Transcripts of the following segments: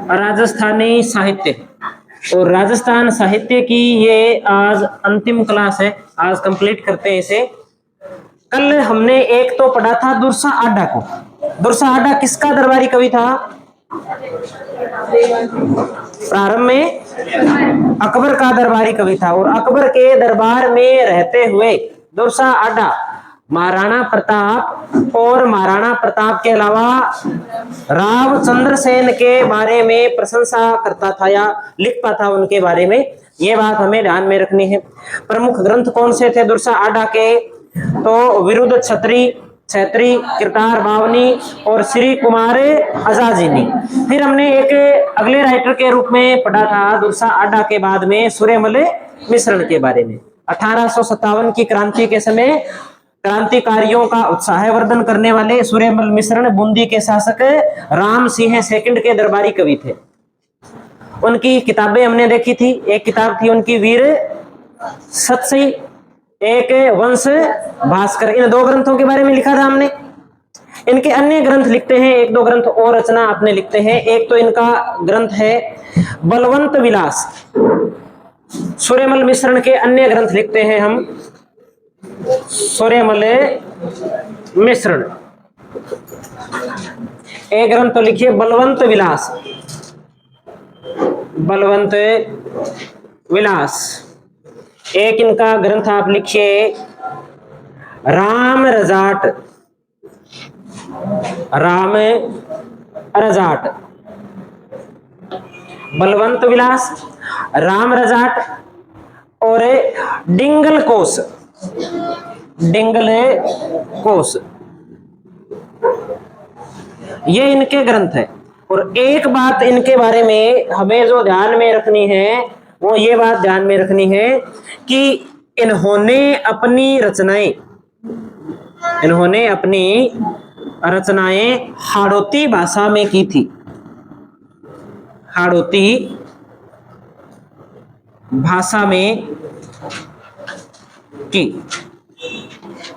राजस्थानी साहित्य। और राजस्थान साहित्य की ये आज अंतिम क्लास है, आज कंप्लीट करते हैं इसे। कल हमने एक तो पढ़ा था दुर्सा आडा को। दुर्सा आडा किसका दरबारी कवि था? प्रारंभ में अकबर का दरबारी कवि था। और अकबर के दरबार में रहते हुए दुर्सा आडा महाराणा प्रताप और महाराणा प्रताप के अलावा रावचंद्र सेन के बारे में प्रशंसा करता था या लिखता था उनके बारे में। ये बात हमें ध्यान में रखनी है। प्रमुख ग्रंथ कौन से थे दुर्सा आडा के? तो विरुद्ध छत्री, छैत्री, कृतार बावनी और श्री कुमार अजाजिनी। फिर हमने एक अगले राइटर के रूप में पढ़ा था दुर्सा आडा के बाद में सूर्यमल मिश्रण के बारे में। 1857 की क्रांति के समय क्रांतिकारियों का उत्साहवर्धन करने वाले सूर्यमल मिश्रण बूंदी के शासक राम सिंह सेकंड के दरबारी कवि थे। उनकी किताबें हमने देखी थी। एक किताब थी उनकी वीर सतसई, एक वंश भास्कर। इन दो ग्रंथों के बारे में लिखा था हमने। इनके अन्य ग्रंथ लिखते हैं, एक दो ग्रंथ और रचना अपने लिखते हैं। एक तो इनका ग्रंथ है बलवंत विलास। सूर्यमल मिश्रण के अन्य ग्रंथ लिखते हैं हम सूर्यमल मिश्रण। एक ग्रंथ तो लिखिए बलवंत विलास, बलवंत विलास। एक इनका ग्रंथ आप लिखिए राम रजाट, राम रजाट। बलवंत विलास, राम रजाट और डिंगल कोश, डिंगल कोश, ये इनके ग्रंथ है। और एक बात इनके बारे में हमें जो ध्यान में रखनी है वो ये बात ध्यान में रखनी है कि इन्होंने अपनी रचनाएं हाड़ौती भाषा में की थी, हाड़ौती भाषा में की।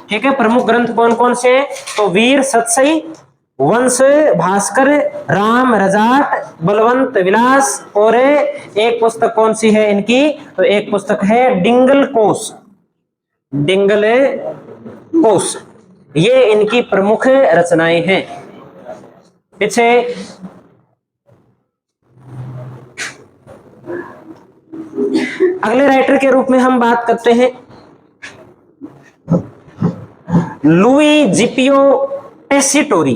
ठीक है। प्रमुख ग्रंथ कौन कौन से? तो वीर सतसई, वंश भास्कर, राम रजाट, बलवंत विलास और एक पुस्तक कौन सी है इनकी? तो एक पुस्तक है डिंगल कोश, डिंगल कोश। ये इनकी प्रमुख रचनाएं हैं। पीछे अगले राइटर के रूप में हम बात करते हैं लुई जिपियो टेसिटोरी।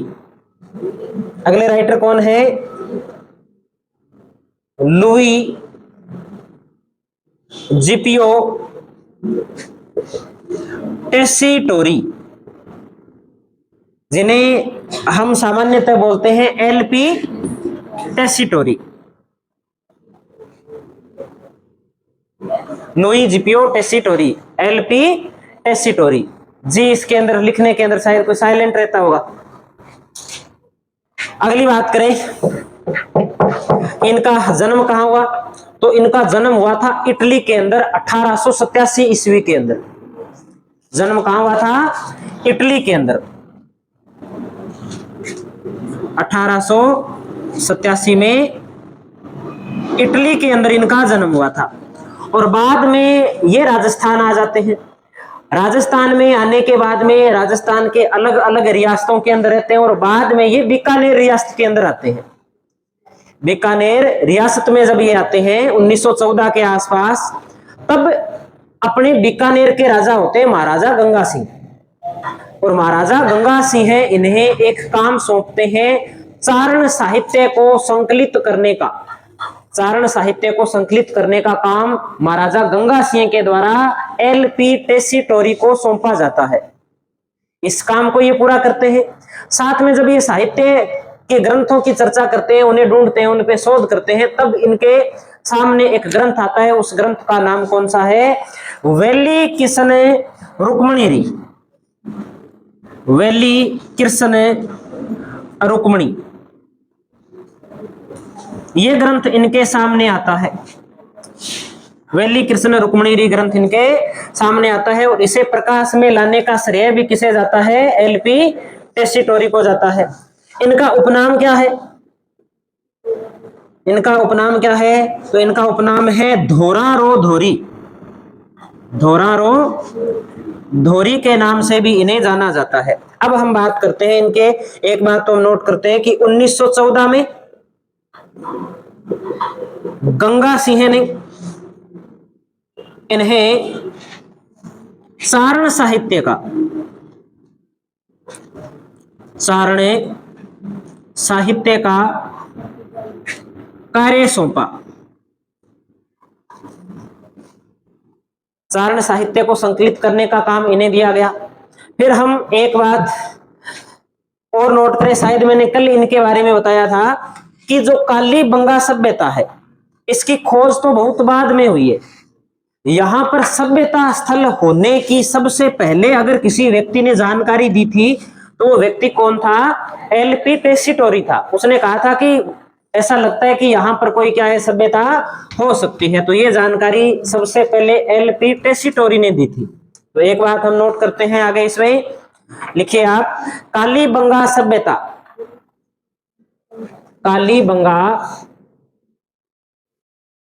अगले राइटर कौन है? लुई जिपियो टेसिटोरी, जिन्हें हम सामान्यतः बोलते हैं LP Tessitori. Louis जिपियो Tessitori, LP Tessitori. जी इसके अंदर लिखने के अंदर शायद कोई साइलेंट रहता होगा। अगली बात करें इनका जन्म कहां हुआ? तो इनका जन्म हुआ था इटली के अंदर 1887 ईस्वी के अंदर। जन्म कहां हुआ था? इटली के अंदर 1887 में इटली के अंदर इनका जन्म हुआ था। और बाद में ये राजस्थान आ जाते हैं। राजस्थान में आने के बाद में राजस्थान के अलग अलग रियासतों के अंदर रहते हैं और बाद में ये बीकानेर रियासत के अंदर आते हैं। बीकानेर रियासत में जब ये आते हैं 1914 के आसपास, तब अपने बीकानेर के राजा होते हैं महाराजा गंगा सिंह। और महाराजा गंगा सिंह इन्हें एक काम सौंपते हैं चारण साहित्य को संकलित करने का। चारण साहित्य को संकलित करने का काम महाराजा गंगा सिंह के द्वारा एलपी टेसिटोरी को सौंपा जाता है। इस काम को ये पूरा करते हैं। साथ में जब ये साहित्य के ग्रंथों की चर्चा करते हैं, उन्हें ढूंढते हैं, उन पे शोध करते हैं, तब इनके सामने एक ग्रंथ आता है। उस ग्रंथ का नाम कौन सा है? वेली किशन रुक्मणी, वेली कृष्ण रुक्मणी। ये ग्रंथ इनके सामने आता है। वेली कृष्ण रुक्मणी ग्रंथ इनके सामने आता है और इसे प्रकाश में लाने का श्रेय भी किसे जाता है? एलपी टेसिटोरी को जाता है। इनका उपनाम क्या है? इनका उपनाम क्या है? तो इनका उपनाम है धोरा रो धोरी। धोरा रो धोरी के नाम से भी इन्हें जाना जाता है। अब हम बात करते हैं इनके, एक बात तो हम नोट करते हैं कि 1914 में गंगा सिंह ने इन्हें सारण साहित्य का, सारण साहित्य का कार्य सौंपा। सारण साहित्य को संकलित करने का काम इन्हें दिया गया। फिर हम एक बात और नोट करें, शायद मैंने कल इनके बारे में बताया था कि जो कालीबंगा सभ्यता है इसकी खोज तो बहुत बाद में हुई है। यहां पर सभ्यता स्थल होने की सबसे पहले अगर किसी व्यक्ति ने जानकारी दी थी तो वो व्यक्ति कौन था? एलपी टेसीटोरी था। उसने कहा था कि ऐसा लगता है कि यहाँ पर कोई क्या है, सभ्यता हो सकती है। तो ये जानकारी सबसे पहले एलपी टेसीटोरी ने दी थी। तो एक बात हम नोट करते हैं आगे, इसमें लिखिए आप, कालीबंगा सभ्यता, कालीबंगा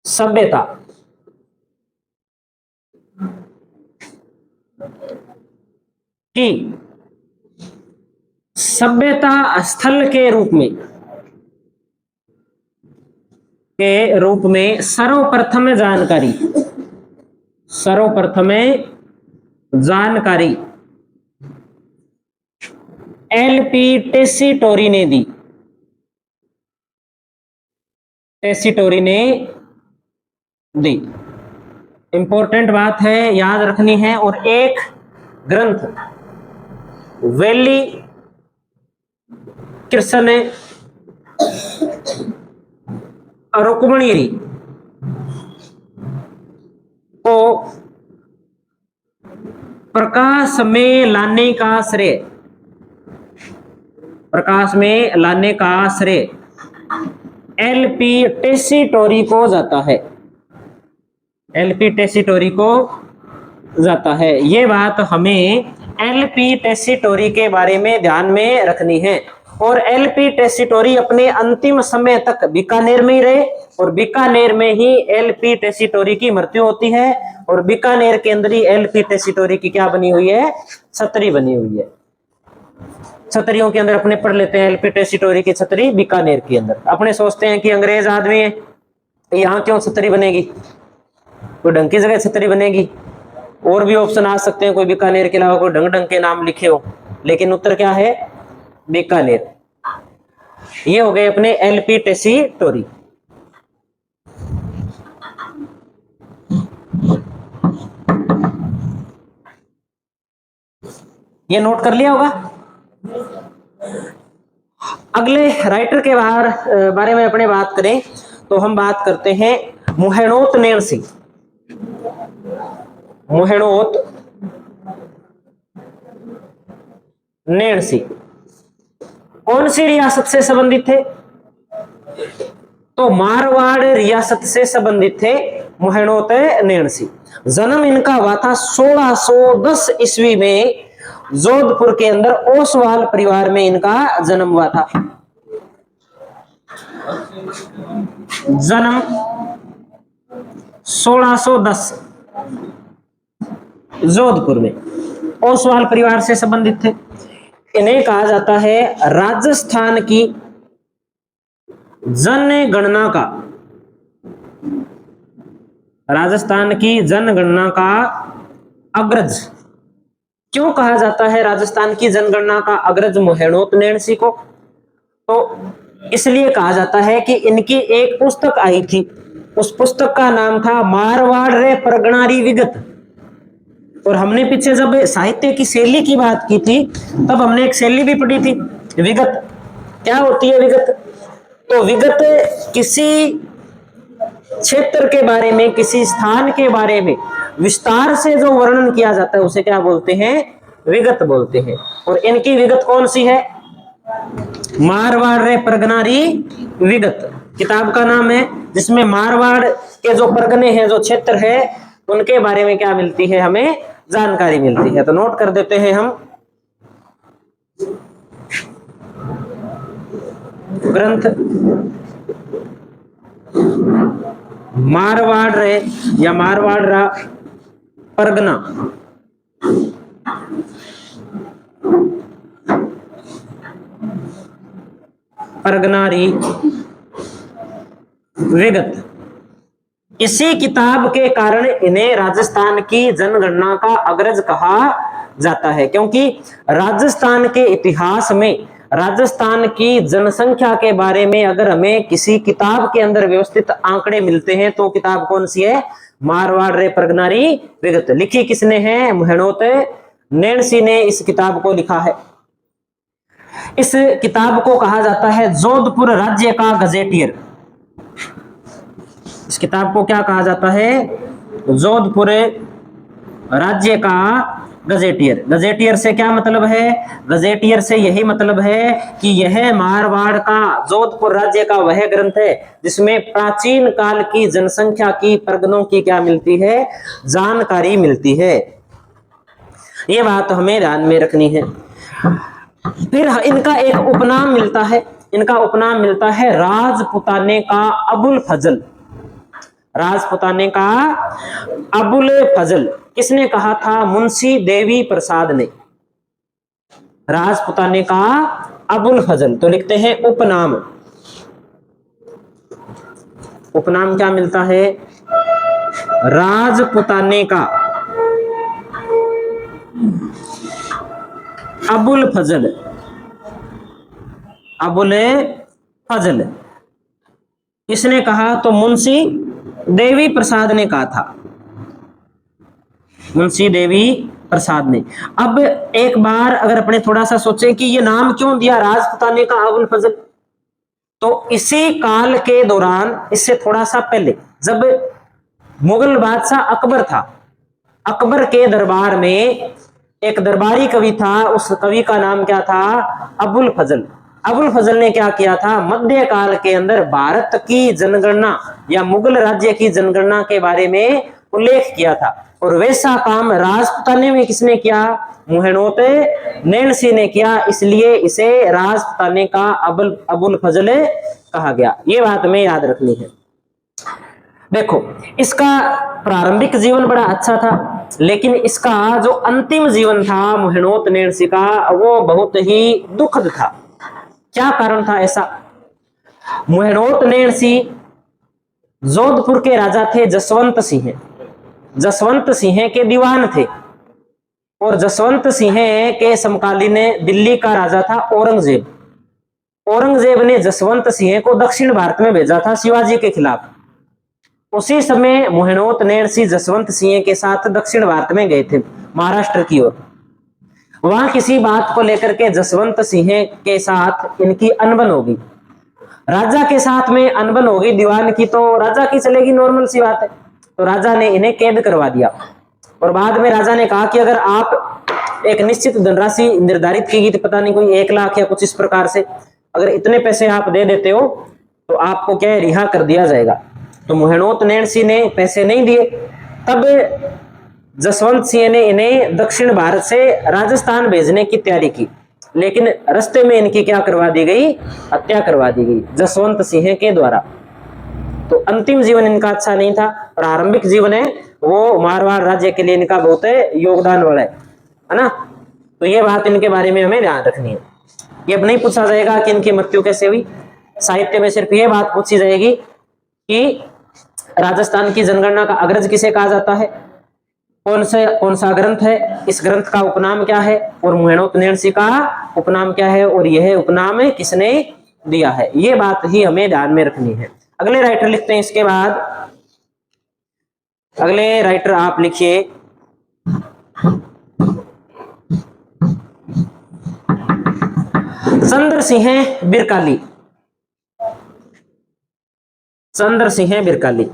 सभ्यता की सभ्यता स्थल के रूप में सर्वप्रथम जानकारी एलपी टेसीटोरी ने दी। टेसीटोरी ने दी, इंपॉर्टेंट बात है, याद रखनी है। और एक ग्रंथ वैली कृष्ण रुक्मणी को प्रकाश में लाने का श्रेय एलपी टेसीटोरी को जाता है। एलपी टेसीटोरी को जाता है। ये बात हमें एलपी टेसीटोरी के बारे में ध्यान में रखनी है। और एलपी टेसीटोरी अपने अंतिम समय तक बीकानेर में ही रहे और बीकानेर में ही एलपी टेसीटोरी की मृत्यु होती है। और बीकानेर के अंदर ही एलपी टेसीटोरी की क्या बनी हुई है? छतरी बनी हुई है। छतरियों के अंदर अपने पढ़ लेते हैं, एलपी टेसीटोरी की छतरी बीकानेर के अंदर। अपने सोचते हैं कि अंग्रेज आदमी है, यहाँ क्यों छतरी बनेगी, कोई ढंग की जगह छतरी बनेगी। और भी ऑप्शन आ सकते हैं, कोई बीकानेर के अलावा कोई ढंग के नाम लिखे हो, लेकिन उत्तर क्या है? बीकानेर। ये हो गए अपने एलपी टेसीटोरी। ये नोट कर लिया होगा। अगले राइटर के बारे में अपने बात करें तो हम बात करते हैं मुहेणोत नैणसी। मुहेणोत नैणसी कौन सी रियासत से संबंधित थे? तो मारवाड़ रियासत से संबंधित थे मुहेणोत नैणसी। जन्म इनका हुआ था 1610 ईस्वी में, जोधपुर के अंदर ओसवाल परिवार में इनका जन्म हुआ था। जन्म 1610 जोधपुर में, ओसवाल परिवार से संबंधित थे। इन्हें कहा जाता है राजस्थान की जनगणना का, राजस्थान की जनगणना का अग्रज। क्यों कहा जाता है राजस्थान की जनगणना का अग्रज मुहेणोत नैणसी को? तो इसलिए कहा जाता है कि इनकी एक पुस्तक आई थी, उस पुस्तक का नाम था मारवाड़ रे परगणारी विगत। और हमने पीछे जब साहित्य की शैली की बात की थी तब हमने एक शैली भी पढ़ी थी, विगत। क्या होती है विगत? तो विगत किसी क्षेत्र के बारे में, किसी स्थान के बारे में विस्तार से जो वर्णन किया जाता है उसे क्या बोलते हैं? विगत बोलते हैं। और इनकी विगत कौन सी है? मारवाड़ रे परगनारी विगत किताब का नाम है, जिसमें मारवाड़ के जो परगने हैं, जो क्षेत्र है, उनके बारे में क्या मिलती है? हमें जानकारी मिलती है। तो नोट कर देते हैं हम, ग्रंथ मारवाड़ रहे या मारवाड़ रहा परगना, परगनारी विगत। इसी किताब के कारण इन्हें राजस्थान की जनगणना का अग्रज कहा जाता है, क्योंकि राजस्थान के इतिहास में राजस्थान की जनसंख्या के बारे में अगर हमें किसी किताब के अंदर व्यवस्थित आंकड़े मिलते हैं तो किताब कौन सी है? मारवाड़ रे परगनारी विगत। लिखी किसने है? मुहैणोत नैणसी ने इस किताब को लिखा है। इस किताब को कहा जाता है जोधपुर राज्य का गजेटियर। इस किताब को क्या कहा जाता है? जोधपुर राज्य का गजेटियर। गजेटियर से क्या मतलब है? गजेटियर से यही मतलब है कि यह मारवाड़ का जोधपुर राज्य का वह ग्रंथ है जिसमें प्राचीन काल की जनसंख्या की परगनों की क्या मिलती है? जानकारी मिलती है। ये बात हमें ध्यान में रखनी है। फिर इनका एक उपनाम मिलता है, इनका उपनाम मिलता है राजपुताने का अबुल फजल। राजपुताने का अबुल फजल किसने कहा था? मुंशी देवी प्रसाद ने। राजपुताने का अबुल फजल, तो लिखते हैं उपनाम। उपनाम क्या मिलता है? राजपुताने का अबुल फजल। अबुल फजल किसने कहा? तो मुंशी देवी प्रसाद ने कहा था। मुंशी देवी प्रसाद ने। अब एक बार अगर अपने थोड़ा सा सोचें कि ये नाम क्यों दिया राजपुताने का अबुल फजल, तो इसी काल के दौरान, इससे थोड़ा सा पहले, जब मुगल बादशाह अकबर था, अकबर के दरबार में एक दरबारी कवि था, उस कवि का नाम क्या था? अबुल फजल। अबुल फजल ने क्या किया था? मध्य काल के अंदर भारत की जनगणना या मुगल राज्य की जनगणना के बारे में उल्लेख किया था, और वैसा काम राजपुताने में किसने किया? मुहैणोत नैणसी ने किया, इसलिए इसे राजपुताने का अबुल फजल कहा गया। ये बात हमें याद रखनी है। देखो, इसका प्रारंभिक जीवन बड़ा अच्छा था, लेकिन इसका जो अंतिम जीवन था मुहैणोत नैणसी का, वो बहुत ही दुखद था। क्या कारण था ऐसा? मुहैणोत नैणसी जोधपुर के राजा थे जसवंत सिंह। जसवंत सिंह के दीवान थे, और जसवंत सिंह के समकालीन दिल्ली का राजा था औरंगजेब। औरंगजेब ने जसवंत सिंह को दक्षिण भारत में भेजा था शिवाजी के खिलाफ। उसी समय मुहैणोत नैणसी जसवंत सिंह के साथ दक्षिण भारत में गए थे, महाराष्ट्र की ओर। वहां किसी बात को लेकर के जसवंत सिंह के साथ इनकी अनबन होगी, राजा के साथ में अनबन होगी दीवान की, तो राजा की चलेगी, नॉर्मल सी बात है। तो राजा ने इन्हें कैद करवा दिया, और बाद में राजा ने कहा कि अगर आप एक निश्चित धनराशि निर्धारित की गई थी, पता नहीं कोई 1 लाख या कुछ इस प्रकार से, अगर इतने पैसे आप दे देते हो तो आपको क्या रिहा कर दिया जाएगा। तो मुहैणोत नैणसी ने पैसे नहीं दिए। तब जसवंत सिंह ने इन्हें दक्षिण भारत से राजस्थान भेजने की तैयारी की, लेकिन रास्ते में इनकी क्या करवा दी गई? हत्या करवा दी गई जसवंत सिंह के द्वारा। तो अंतिम जीवन इनका अच्छा नहीं था। प्रारंभिक जीवन है वो मारवाड़ राज्य के लिए इनका बहुत योगदान वाला है ना। तो ये बात इनके बारे में हमें ध्यान रखनी है। ये नहीं पूछा जाएगा कि इनकी मृत्यु कैसे हुई, साहित्य में सिर्फ ये बात पूछी जाएगी कि राजस्थान की जनगणना का अग्रज किसे कहा जाता है, कौन सा ग्रंथ है, इस ग्रंथ का उपनाम क्या है, और मुहैणोत नैणसी का उपनाम क्या है, और यह उपनाम किसने दिया है। ये बात ही हमें ध्यान में रखनी है। अगले राइटर लिखते हैं इसके बाद। अगले राइटर आप लिखिए चंद्र सिंह बिरकाली। चंद्र सिंह बिरकाली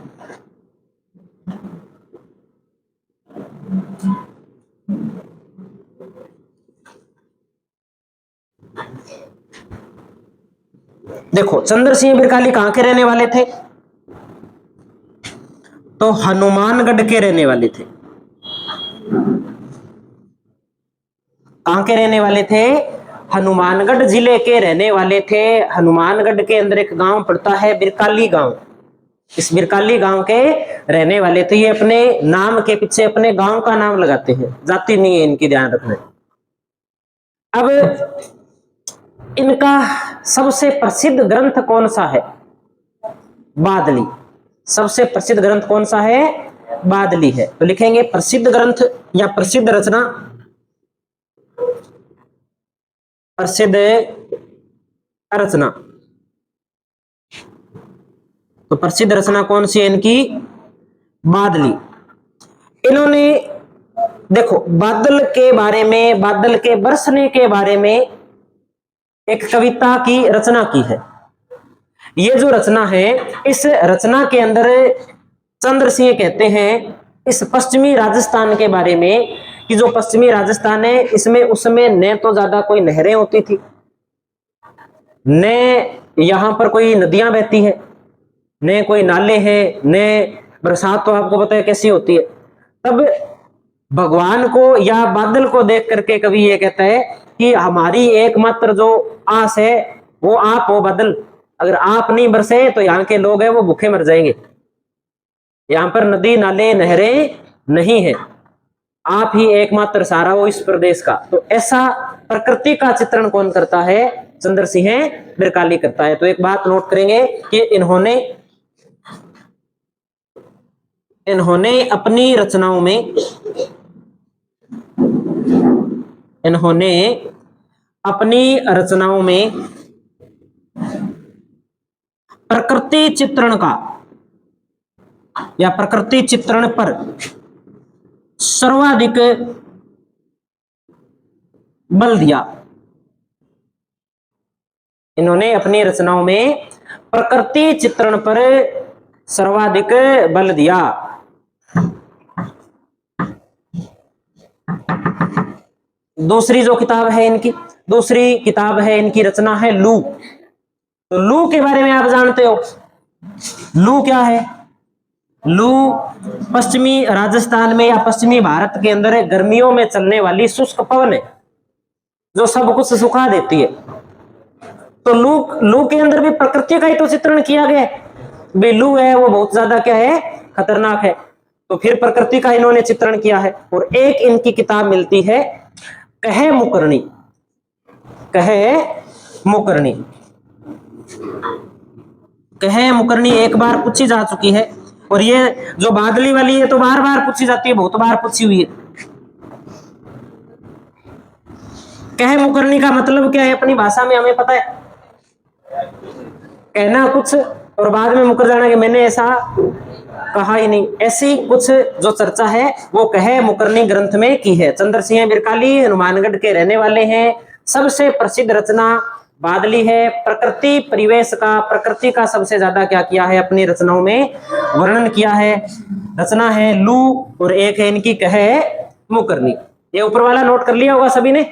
देखो, चंद्र सिंह बिरकाली कहां के रहने वाले थे? तो हनुमानगढ़ के रहने वाले थे। कहां के रहने वाले थे? हनुमानगढ़ जिले के रहने वाले थे। हनुमानगढ़ के अंदर एक गांव पड़ता है बिरकाली गांव। इस बिरकाली गांव के रहने वाले थे। ये अपने नाम के पीछे अपने गांव का नाम लगाते हैं, जाति नहीं है इनकी, ध्यान रखना। अब इनका सबसे प्रसिद्ध ग्रंथ कौन सा है? बादली। सबसे प्रसिद्ध ग्रंथ कौन सा है? बादली है। तो लिखेंगे प्रसिद्ध ग्रंथ या प्रसिद्ध रचना। प्रसिद्ध रचना। तो प्रसिद्ध रचना कौन सी है इनकी? बादली। इन्होंने देखो बादल के बारे में, बादल के बरसने के बारे में एक कविता की रचना की है। ये जो रचना है, इस रचना के अंदर चंद्र सिंह कहते हैं इस पश्चिमी राजस्थान के बारे में कि जो पश्चिमी राजस्थान है इसमें उस समय न तो ज्यादा कोई नहरें होती थी, न यहां पर कोई नदियां बहती है, न कोई नाले हैं, न बरसात तो आपको पता है कैसी होती है। तब भगवान को या बादल को देख करके कवि ये कहता है कि हमारी एकमात्र जो आस है वो आप हो बादल। अगर आप नहीं बरसे तो यहाँ के लोग हैं वो भूखे मर जाएंगे। यहाँ पर नदी नाले नहरें नहीं है, आप ही एकमात्र सहारा हो इस प्रदेश का। तो ऐसा प्रकृति का चित्रण कौन करता है? चंद्र सिंह बिरकाली करता है। तो एक बात नोट करेंगे कि इन्होंने अपनी रचनाओं में प्रकृति चित्रण का या प्रकृति चित्रण पर सर्वाधिक बल दिया। इन्होंने अपनी रचनाओं में प्रकृति चित्रण पर सर्वाधिक बल दिया। दूसरी जो किताब है इनकी, दूसरी किताब है इनकी रचना है लू। तो लू के बारे में आप जानते हो, लू क्या है? लू पश्चिमी राजस्थान में या पश्चिमी भारत के अंदर गर्मियों में चलने वाली शुष्क पवन है जो सब कुछ सुखा देती है। तो लू के अंदर भी प्रकृति का ही तो चित्रण किया गया है। लू है वो बहुत ज्यादा क्या है? खतरनाक है। तो फिर प्रकृति का इन्होंने चित्रण किया है। और एक इनकी किताब मिलती है कहे मुकरणी। कहे मुकरणी, कहे मुकरणी एक बार पूछी जा चुकी है, और ये जो बादली वाली है तो बार बार पूछी जाती है, बहुत बार पूछी हुई है। कहे मुकरणी का मतलब क्या है अपनी भाषा में हमें पता है, कहना कुछ और बाद में मुकर जाना कि मैंने ऐसा कहा ही नहीं। ऐसी कुछ जो चर्चा है वो कहे मुकरणी ग्रंथ में की है। चंद्र सिंह बिरकाली हनुमानगढ़ के रहने वाले हैं। सबसे प्रसिद्ध रचना बादली है। प्रकृति परिवेश का, प्रकृति का सबसे ज्यादा क्या किया है अपनी रचनाओं में? वर्णन किया है। रचना है लू और एक है इनकी कहे मुकरणी। ये ऊपर वाला नोट कर लिया होगा सभी ने।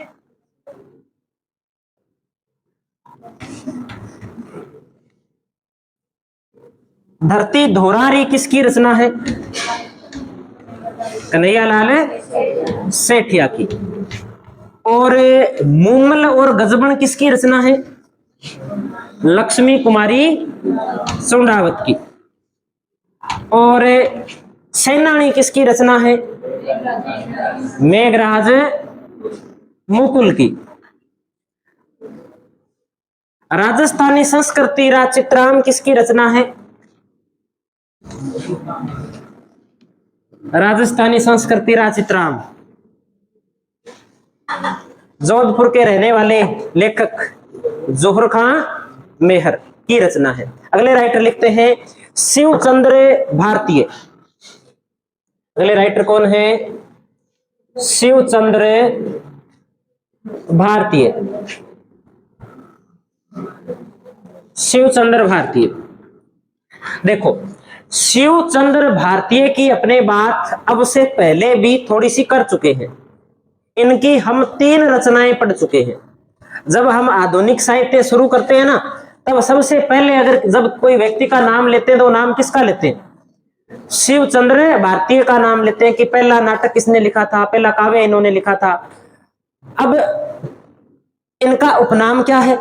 धरती धोरारी किसकी रचना है? कन्हैयालाल सेठिया की। और मूमल और गजबन किसकी रचना है? लक्ष्मी कुमारी सुंडावत की। और सेनानी किसकी रचना है? मेघराज मुकुल की। राजस्थानी संस्कृति राज चित्राम किसकी रचना है? राजस्थानी संस्कृति राज चित्राम जोधपुर के रहने वाले लेखक जोहर खां मेहर की रचना है। अगले राइटर लिखते हैं शिवचंद्र भारतीय। अगले राइटर कौन है? शिवचंद्र भारतीय। शिवचंद्र भारतीय। देखो शिवचंद्र भारतीय की अपने बात अब से पहले भी थोड़ी सी कर चुके हैं। इनकी हम 3 रचनाएं पढ़ चुके हैं। जब हम आधुनिक साहित्य शुरू करते हैं ना, तब सबसे पहले अगर जब कोई व्यक्ति का नाम लेते हैं तो नाम किसका लेते हैं? शिवचंद्र भारतीय का नाम लेते हैं कि पहला नाटक किसने लिखा था, पहला काव्य इन्होंने लिखा था। अब इनका उपनाम क्या है?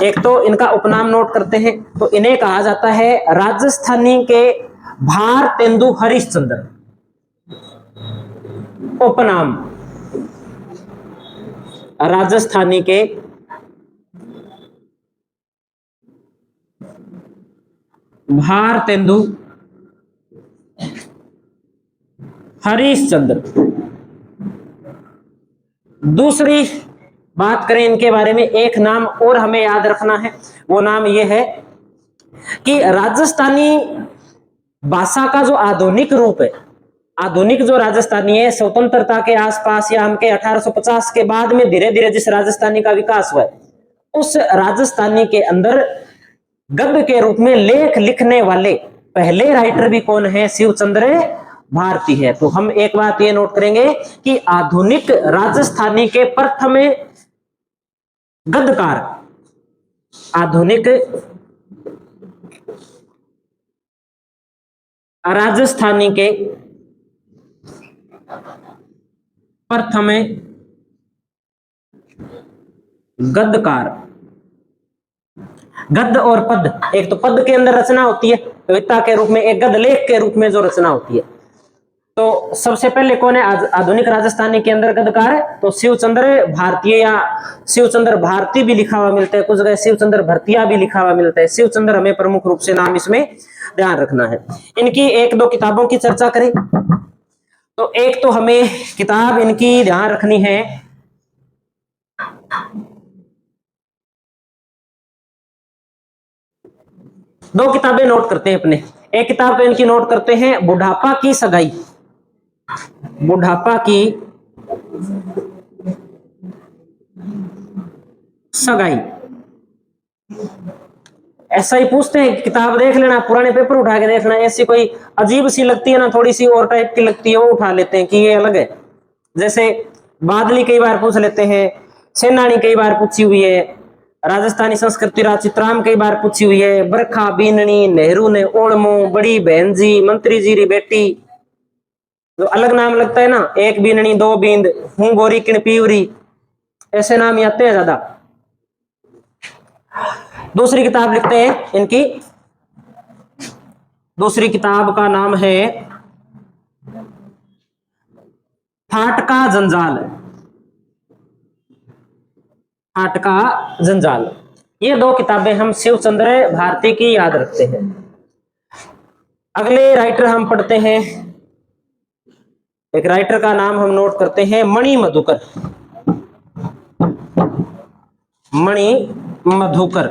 एक तो इनका उपनाम नोट करते हैं, तो इन्हें कहा जाता है राजस्थानी के भारतेंदु हरिश्चंद्र। उपनाम राजस्थानी के भारतेंदु हरिश्चंद्र। दूसरी बात करें इनके बारे में, एक नाम और हमें याद रखना है, वो नाम ये है कि राजस्थानी भाषा का जो आधुनिक रूप है, आधुनिक जो राजस्थानी है, स्वतंत्रता के आसपास या हमके 1850 के बाद में धीरे धीरे जिस राजस्थानी का विकास हुआ है, उस राजस्थानी के अंदर गद्य के रूप में लेख लिखने वाले पहले राइटर भी कौन है? शिवचंद्र भारती है। तो हम एक बात ये नोट करेंगे कि आधुनिक राजस्थानी के प्रथम गद्यकार, आधुनिक राजस्थानी के प्रथम गद्यकार, गद्य और पद, एक तो पद के अंदर रचना होती है कविता के रूप में, एक गद्य लेख के रूप में जो रचना होती है। तो सबसे पहले कौन है आधुनिक राजस्थानी के अंदर गद्यकार है? तो शिवचंद्र भारतीय या शिवचंद्र भारती भी लिखा हुआ मिलता है, कुछ जगह शिवचंद्र भरतिया भी लिखा हुआ मिलता है। शिवचंद्र हमें प्रमुख रूप से नाम इसमें ध्यान रखना है। इनकी एक दो किताबों की चर्चा करें तो एक तो हमें किताब इनकी ध्यान रखनी है, दो किताबें नोट करते हैं अपने। एक किताब तो इनकी नोट करते हैं बुढ़ापा की सगाई, बुढ़ापा की सगाई। ऐसा ही पूछते हैं, किताब देख लेना, पुराने पेपर उठा के देखना, ऐसी कोई अजीब सी लगती है ना, थोड़ी सी और टाइप की लगती है, वो उठा लेते हैं कि ये अलग है। जैसे बादली कई बार पूछ लेते हैं, सेनानी कई बार पूछी हुई है, राजस्थानी संस्कृति चित्राम कई बार पूछी हुई है, बरखा बीननी, नेहरू ने ओणमो, बड़ी बहन जी, मंत्री जी री बेटी, जो अलग नाम लगता है ना, एक बीननी दो बींद, हूं गोरी किण पीवरी, ऐसे नाम आते हैं ज्यादा। दूसरी किताब लिखते हैं इनकी, दूसरी किताब का नाम है फाटका जंजाल, फाटका जंजाल। ये दो किताबें हम शिवचंद्र भारती की याद रखते हैं। अगले राइटर हम पढ़ते हैं, एक राइटर का नाम हम नोट करते हैं मणि मधुकर, मणि मधुकर।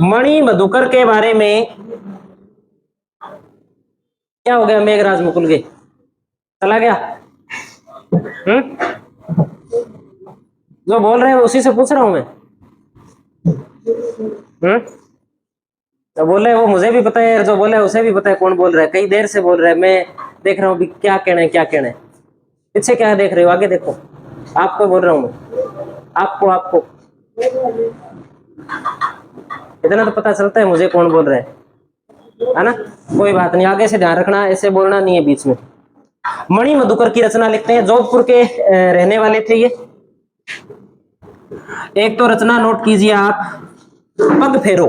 मणि मधुकर के बारे में क्या हो गया? मेघराज मुकुल के चला गया? जो बोल रहे हैं उसी से पूछ रहा हूं मैं। तो बोल रहे वो मुझे भी पता है, जो बोला है उसे भी पता है कौन बोल रहा है, कई देर से बोल रहा है, मैं देख रहा हूँ क्या कहना है, क्या कहना है। पीछे क्या देख रहे हो? आगे देखो, आपको बोल रहा हूँ मैं, आपको आपको इतना तो पता चलता है मुझे कौन बोल रहा है ना? कोई बात नहीं, आगे से ध्यान रखना, ऐसे बोलना नहीं है बीच में। मणि मधुकर की रचना लिखते हैं, जोधपुर के रहने वाले थे ये। एक तो रचना नोट कीजिए आप, पग फेरो,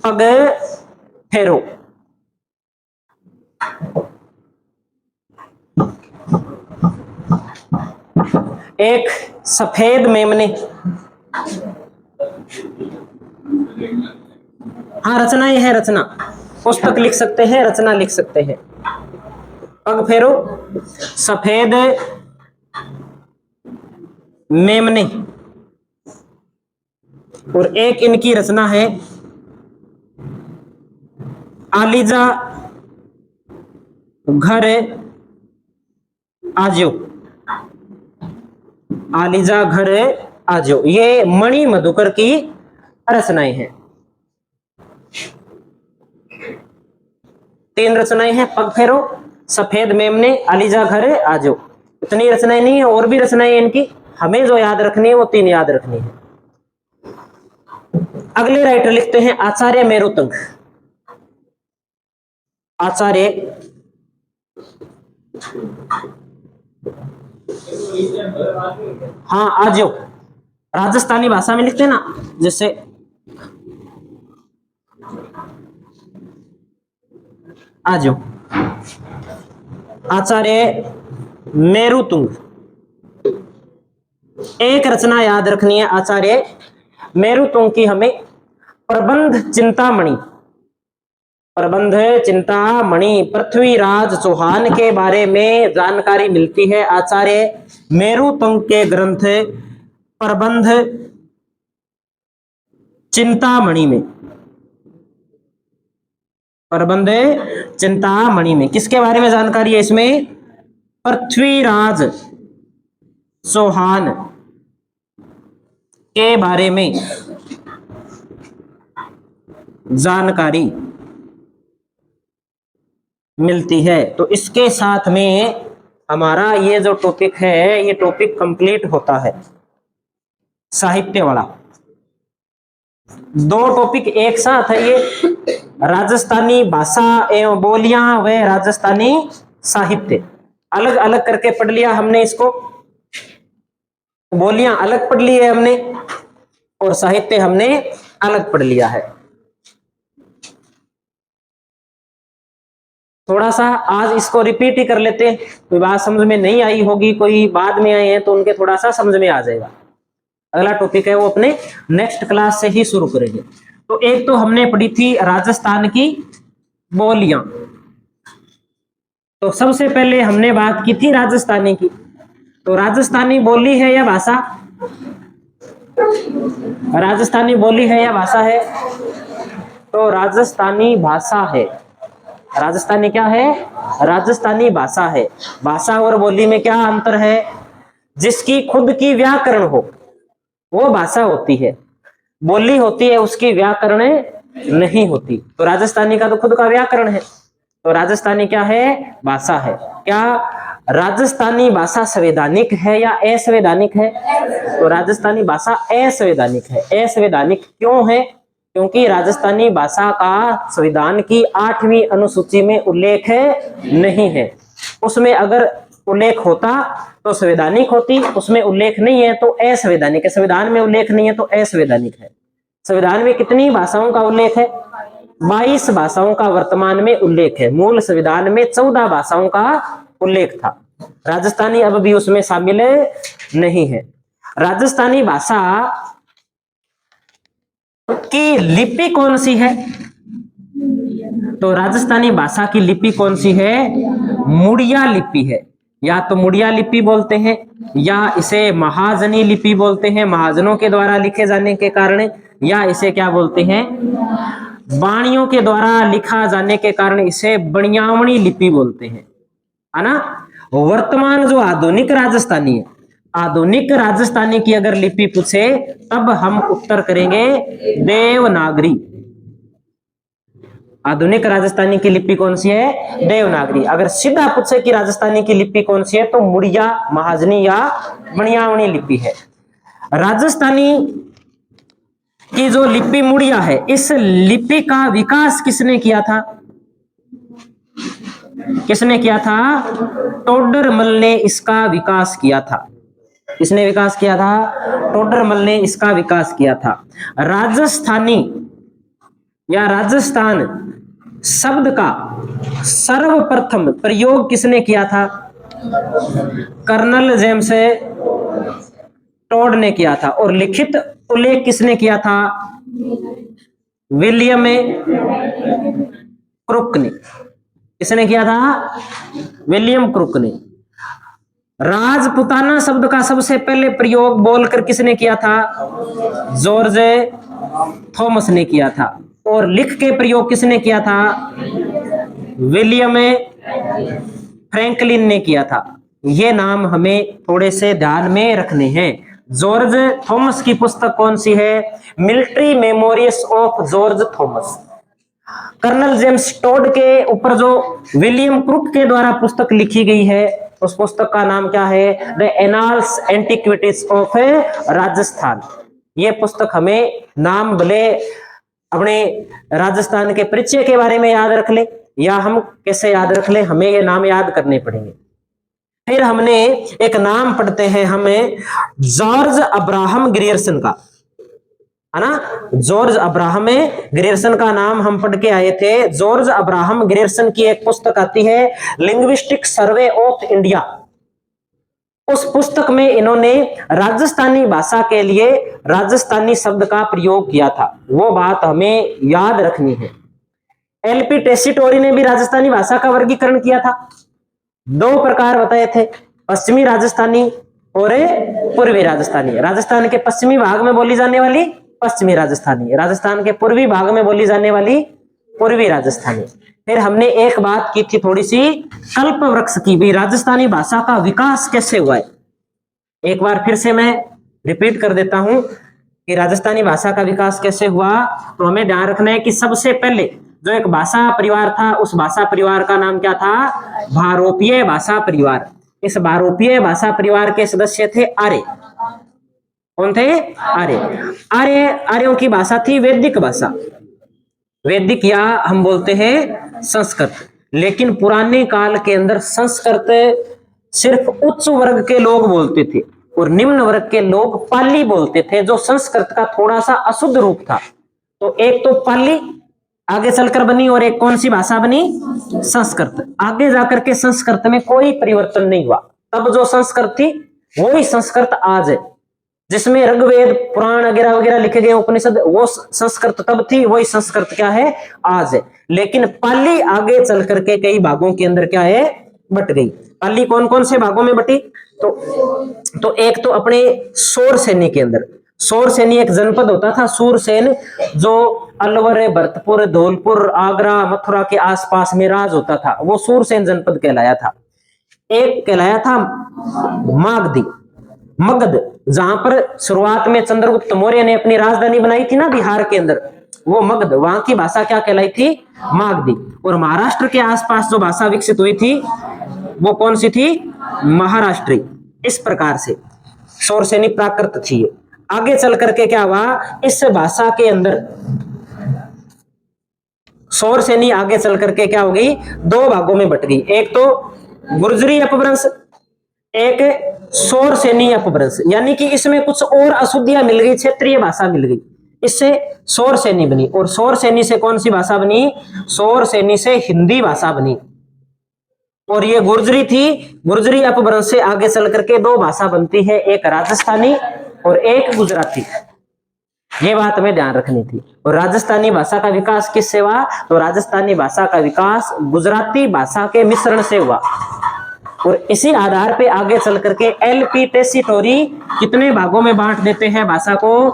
पग फेरो। एक सफेद मेमने, हाँ रचना ही है, रचना, पुस्तक लिख सकते हैं, रचना लिख सकते हैं। पग फेरो, सफेद मेमने, और एक इनकी रचना है आलीजा घर आजो, आलीजा घर आजो। ये मणि मधुकर की रचनाएं हैं। 3 रचनाएं हैं, पग फेरो, सफेद मेमने, अलीजा घरे आजो। इतनी रचनाएं नहीं है, और भी रचनाएं इनकी, हमें जो याद रखनी है वो 3 याद रखनी है। अगले राइटर लिखते हैं आचार्य मेरुतंग। आचार्य हाँ आजो, राजस्थानी भाषा में लिखते हैं ना, जैसे आजो, आचार्य मेरुतुंग। एक रचना याद रखनी है आचार्य मेरुतुंग की हमें, प्रबंध चिंतामणि। प्रबंध चिंतामणि, पृथ्वीराज चौहान के बारे में जानकारी मिलती है आचार्य मेरुतुंग के ग्रंथ प्रबंध चिंतामणि में। प्रबंध चिंतामणि में किसके बारे में जानकारी है इसमें? पृथ्वीराज चौहान के बारे में जानकारी मिलती है। तो इसके साथ में हमारा ये जो टॉपिक है, ये टॉपिक कंप्लीट होता है, साहित्य वाला। 2 टॉपिक एक साथ है ये, राजस्थानी भाषा एवं बोलियां व राजस्थानी साहित्य। अलग अलग करके पढ़ लिया हमने इसको, बोलियां अलग पढ़ ली है हमने और साहित्य हमने अलग पढ़ लिया है। थोड़ा सा आज इसको रिपीट ही कर लेते हैं, कोई बात समझ में नहीं आई होगी, कोई बाद में आए हैं तो उनके थोड़ा सा समझ में आ जाएगा। अगला टॉपिक है वो अपने नेक्स्ट क्लास से ही शुरू करेंगे। तो एक तो हमने पढ़ी थी राजस्थान की बोलियां, तो सबसे पहले हमने बात की थी राजस्थानी की। तो राजस्थानी बोली है या भाषा? राजस्थानी बोली है या भाषा है? तो राजस्थानी भाषा है। राजस्थानी क्या है? राजस्थानी भाषा है। भाषा और बोली में क्या अंतर है? जिसकी खुद की व्याकरण हो वो भाषा होती है, बोली होती है उसकी व्याकरण नहीं होती। तो राजस्थानी का तो खुद का व्याकरण है, तो राजस्थानी क्या है? भाषा है। क्या राजस्थानी भाषा संवैधानिक है या असंवैधानिक है? तो राजस्थानी भाषा असंवैधानिक है। असंवैधानिक क्यों है? क्योंकि राजस्थानी भाषा का संविधान की 8वीं अनुसूची में उल्लेख नहीं है। उसमें अगर उल्लेख होता तो संवैधानिक होती, उसमें उल्लेख नहीं है तो असंवैधानिक है। संविधान में उल्लेख नहीं है तो असंवैधानिक है। संविधान में कितनी भाषाओं का उल्लेख है? 22 भाषाओं का वर्तमान में उल्लेख है। मूल संविधान में 14 भाषाओं का उल्लेख था। राजस्थानी अब भी उसमें शामिल नहीं है। राजस्थानी भाषा की लिपि कौन सी है? तो राजस्थानी भाषा की लिपि कौन सी है? मुड़िया लिपि है। या तो मुड़िया लिपि बोलते हैं या इसे महाजनी लिपि बोलते हैं, महाजनों के द्वारा लिखे जाने के कारण, या इसे क्या बोलते हैं? बाणियों के द्वारा लिखा जाने के कारण इसे बणियावणी लिपि बोलते हैं, है ना। वर्तमान जो आधुनिक राजस्थानी है, आधुनिक राजस्थानी की अगर लिपि पूछे तब हम उत्तर करेंगे देवनागरी। आधुनिक राजस्थानी की लिपि कौन सी है? देवनागरी। अगर सीधा पूछे कि राजस्थानी की लिपि कौन सी है तो मुड़िया, महाजनी या बणियावणी लिपि है। राजस्थानी की जो लिपि मुड़िया है, इस लिपि का विकास किसने किया था? किसने किया था? टोडरमल ने इसका विकास किया था। किसने विकास किया था? टोडरमल ने इसका विकास किया था। राजस्थानी या राजस्थान शब्द का सर्वप्रथम प्रयोग किसने किया था? कर्नल जेम्स टोड ने किया था। और लिखित उल्लेख किसने किया था? विलियम क्रुक ने। किसने किया था? विलियम क्रुक ने। राजपुताना शब्द का सबसे पहले प्रयोग बोलकर किसने किया था? जॉर्ज थॉमस ने किया था। और लिख के प्रयोग किसने किया था? विलियम फ्रैंकलिन ने किया था। ये नाम हमें थोड़े से ध्यान में रखने हैं। जॉर्ज थॉमस की पुस्तक कौन सी है? Military memories of George Thomas. Colonel James Tod के ऊपर जो विलियम क्रूक के द्वारा पुस्तक लिखी गई है, उस पुस्तक का नाम क्या है? The annals antiquities of Rajasthan. ये पुस्तक हमें नाम भले अपने राजस्थान के परिचय के बारे में याद रख ले, या हम कैसे याद रख ले, हमें ये नाम याद करने पड़ेंगे। फिर हमने एक नाम पढ़ते हैं हमें जॉर्ज अब्राहम ग्रियर्सन का, है ना। जॉर्ज अब्राहम ग्रियर्सन का नाम हम पढ़ के आए थे। जॉर्ज अब्राहम ग्रियर्सन की एक पुस्तक आती है लिंग्विस्टिक सर्वे ऑफ इंडिया। उस पुस्तक में इन्होंने राजस्थानी भाषा के लिए राजस्थानी शब्द का प्रयोग किया था, वो बात हमें याद रखनी है। एलपी टेसीटोरी ने भी राजस्थानी भाषा का वर्गीकरण किया था। दो प्रकार बताए थे, पश्चिमी राजस्थानी और पूर्वी राजस्थानी। राजस्थान के पश्चिमी भाग में बोली जाने वाली पश्चिमी राजस्थानी, राजस्थान के पूर्वी भाग में बोली जाने वाली पूर्वी राजस्थानी। फिर हमने एक बात की थी थोड़ी सी कल्प वृक्ष की भी, राजस्थानी भाषा का विकास कैसे हुआ है। एक बार फिर से मैं रिपीट कर देता हूं कि राजस्थानी भाषा का विकास कैसे हुआ। तो हमें ध्यान रखना है कि सबसे पहले जो एक भाषा परिवार था, उस भाषा परिवार का नाम क्या था? भारोपीय भाषा परिवार। इस भारोपीय भाषा परिवार के सदस्य थे आर्य। कौन थे? आर्य। आर्यों की भाषा थी वैदिक भाषा, वैदिक या हम बोलते हैं संस्कृत। लेकिन पुराने काल के अंदर संस्कृत सिर्फ उच्च वर्ग के लोग बोलते थे और निम्न वर्ग के लोग पाली बोलते थे, जो संस्कृत का थोड़ा सा अशुद्ध रूप था। तो एक तो पाली आगे चलकर बनी और एक कौन सी भाषा बनी? संस्कृत। आगे जाकर के संस्कृत में कोई परिवर्तन नहीं हुआ। तब जो संस्कृत थी वही संस्कृत आज है, जिसमें ऋग्वेद पुराण वगैरह वगैरह लिखे गए उपनिषद, वो संस्कृत तब थी, वही संस्कृत क्या है? आज है। लेकिन पाली आगे चल करके कई भागों के अंदर क्या है? बट गई। पाली कौन कौन से भागों में बटी? तो एक तो अपने शोरसेनी के अंदर, शोरसेनी एक जनपद होता था सूरसेन, जो अलवर, भरतपुर, धौलपुर, आगरा, मथुरा के आसपास में राज होता था, वो सूरसेन जनपद कहलाया था। एक कहलाया था मागधी, मगध, जहां पर शुरुआत में चंद्रगुप्त मौर्य ने अपनी राजधानी बनाई थी ना बिहार के अंदर, वो मगध, वहां की भाषा क्या कहलाई थी? मागधी। और महाराष्ट्र के आसपास जो भाषा विकसित हुई थी वो कौन सी थी? महाराष्ट्री। इस प्रकार से शोरसेनी प्राकृत थी। आगे चल करके क्या हुआ? इस भाषा के अंदर शोरसेनी आगे चल करके क्या हो गई? दो भागों में बट गई। एक तो गुर्जरी अपभ्रंश, एक शोरसेनी अपभ्रंश, यानी कि इसमें कुछ और अशुद्धियां मिल गई, क्षेत्रीय भाषा मिल गई, इससे शोरसेनी बनी। और शोरसेनी से कौन सी भाषा बनी? शोरसेनी से हिंदी भाषा बनी। और ये गुर्जरी थी, गुर्जरी अपभ्रंश से आगे चल करके दो भाषा बनती है, एक राजस्थानी और एक गुजराती। ये बात हमें ध्यान रखनी थी। और राजस्थानी भाषा का विकास किससे हुआ? तो राजस्थानी भाषा का विकास गुजराती भाषा के मिश्रण से हुआ। और इसी आधार पे आगे चल करके एलपी टेसीटोरी कितने भागों में बांट देते हैं भाषा को?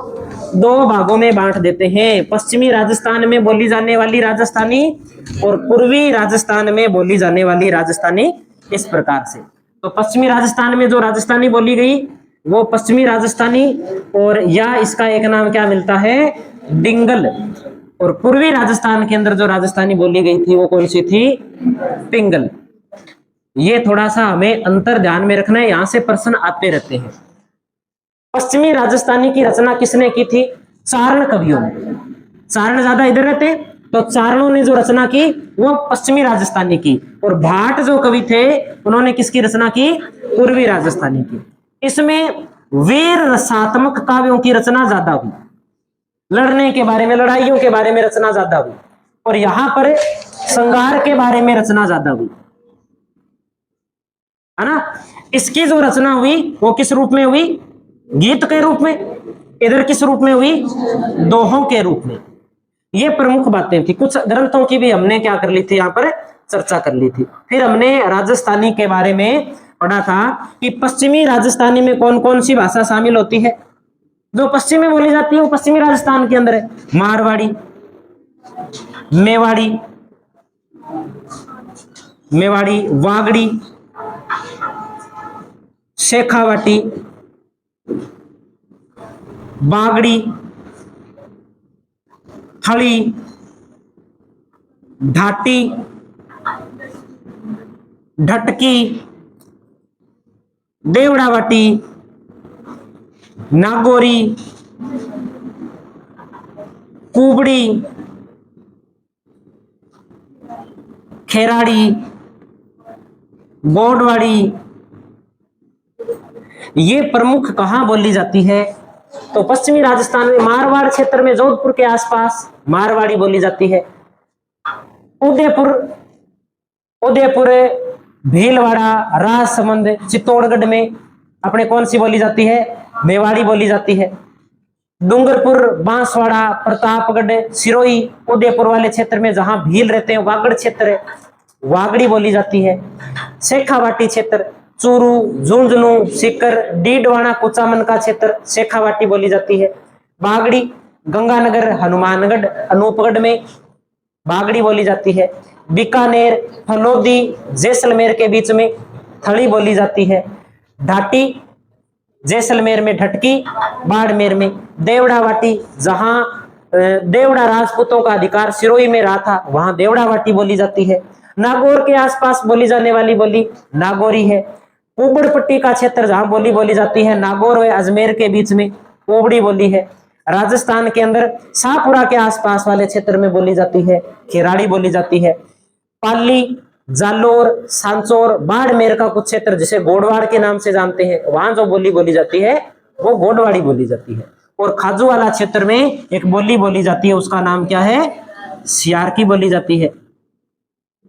दो भागों में बांट देते हैं। पश्चिमी राजस्थान में बोली जाने वाली राजस्थानी और पूर्वी राजस्थान में बोली जाने वाली राजस्थानी, इस प्रकार से। तो पश्चिमी राजस्थान में जो राजस्थानी बोली गई वो पश्चिमी राजस्थानी, और या इसका एक नाम क्या मिलता है? डिंगल। और पूर्वी राजस्थान के अंदर जो राजस्थानी बोली गई थी वो कौन सी थी? पिंगल। ये थोड़ा सा हमें अंतर ध्यान में रखना है, यहां से प्रश्न आते रहते हैं। पश्चिमी राजस्थानी की रचना किसने की थी? चारण कवियों ने। चारण ज्यादा इधर रहते, तो चारणों ने जो रचना की वो पश्चिमी राजस्थानी की। और भाट जो कवि थे उन्होंने किसकी रचना की? पूर्वी राजस्थानी की। इसमें वीर रसात्मक काव्यों की रचना ज्यादा हुई, लड़ने के बारे में, लड़ाइयों के बारे में रचना ज्यादा हुई। और यहां पर संघार के बारे में रचना ज्यादा हुई, है ना। इसकी जो रचना हुई वो किस रूप में हुई? गीत के रूप में। इधर किस रूप में हुई? दोहों के रूप में। ये प्रमुख बातें थी। कुछ ग्रंथों की भी हमने क्या कर ली थी, यहाँ पर चर्चा कर ली थी। फिर हमने राजस्थानी के बारे में पढ़ा था कि पश्चिमी राजस्थानी में कौन कौन सी भाषा शामिल होती है। जो पश्चिम में बोली जाती है वो पश्चिमी राजस्थान के अंदर है। मारवाड़ी, मेवाड़ी, वागड़ी, शेखावाटी, बागड़ी, हली, ढाटी, ढटकी, देवड़ावाटी, नागौरी, कुबड़ी, खेराड़ी, गोडवाड़ी, ये प्रमुख कहां बोली जाती है? तो पश्चिमी राजस्थान में मारवाड़ क्षेत्र में, जोधपुर के आसपास मारवाड़ी बोली जाती है। उदयपुर, उदयपुर, भीलवाड़ा, राजसमंद, चित्तौड़गढ़ में अपने कौन सी बोली जाती है? मेवाड़ी बोली जाती है। डूंगरपुर, बांसवाड़ा, प्रतापगढ़, सिरोही, उदयपुर वाले क्षेत्र में जहां भील रहते हैं, वागड़ क्षेत्र है, वागड़ी बोली जाती है। शेखावाटी क्षेत्र, चूरू, झुंझुनू, सीकर, डीडवाना, कुचामन का क्षेत्र शेखावाटी बोली जाती है। बागड़ी, गंगानगर, हनुमानगढ़, अनूपगढ़ में बागड़ी बोली जाती है। बीकानेर, फलोदी, जैसलमेर के बीच में थड़ी बोली जाती है। ढाटी, जैसलमेर में ढटकी, बाड़मेर में देवड़ावाटी, जहां देवड़ा राजपूतों का अधिकार सिरोही में रहा था, वहां देवड़ावाटी बोली जाती है। नागौर के आसपास बोली जाने वाली बोली नागौरी है। कुबड़पट्टी का क्षेत्र जहां बोली बोली जाती है, नागौर व अजमेर के बीच में कुबड़ी बोली है। राजस्थान के अंदर शाहपुरा के आसपास वाले क्षेत्र में बोली जाती है खेराड़ी बोली जाती है। पाली, जालोर, सांचौर, बाड़मेर का कुछ क्षेत्र जिसे गोडवाड़ के नाम से जानते हैं, वहां जो बोली बोली जाती है वो गोडवाड़ी बोली जाती है। और खाजू वाला क्षेत्र में एक बोली बोली जाती है, उसका नाम क्या है? सियार की बोली जाती है।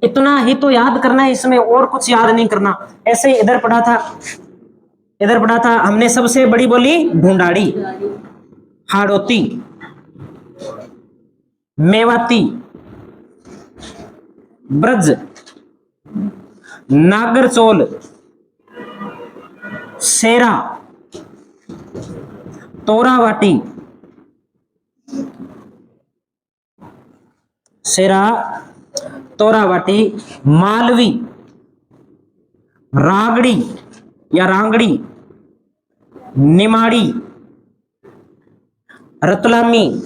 इतना ही तो याद करना है, इसमें और कुछ याद नहीं करना। ऐसे ही इधर पढ़ा था हमने सबसे बड़ी बोली ढूंढाड़ी, हाड़ौती, मेवाती, ब्रज, नागरचोल, सेरा, तोरावाटी, सेरा, तोरावाटी, मालवी, रागड़ी या रांगड़ी, निमाड़ी, रतलामी,